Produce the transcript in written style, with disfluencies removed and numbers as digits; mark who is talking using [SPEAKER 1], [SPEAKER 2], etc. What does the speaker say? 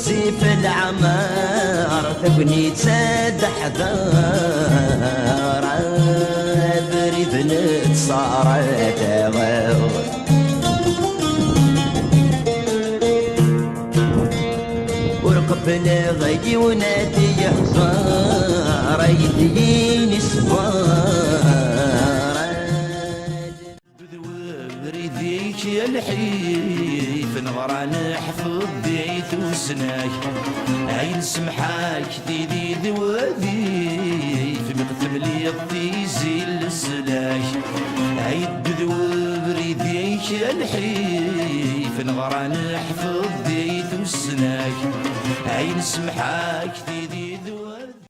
[SPEAKER 1] سيف العمار ثبني تسد حذار بريد نتصارت غور ورقبنا غيدي ونادي يحصار يديني سفار بريديك يا الحيف نغران حفظ ديت وسناي عين سمحاك ديدي ذوذيف مقتم لي الطيزي للسلاي عيد بريديك يا الحيف نغران حفظ ديت وسناي عين سمحاك ديدي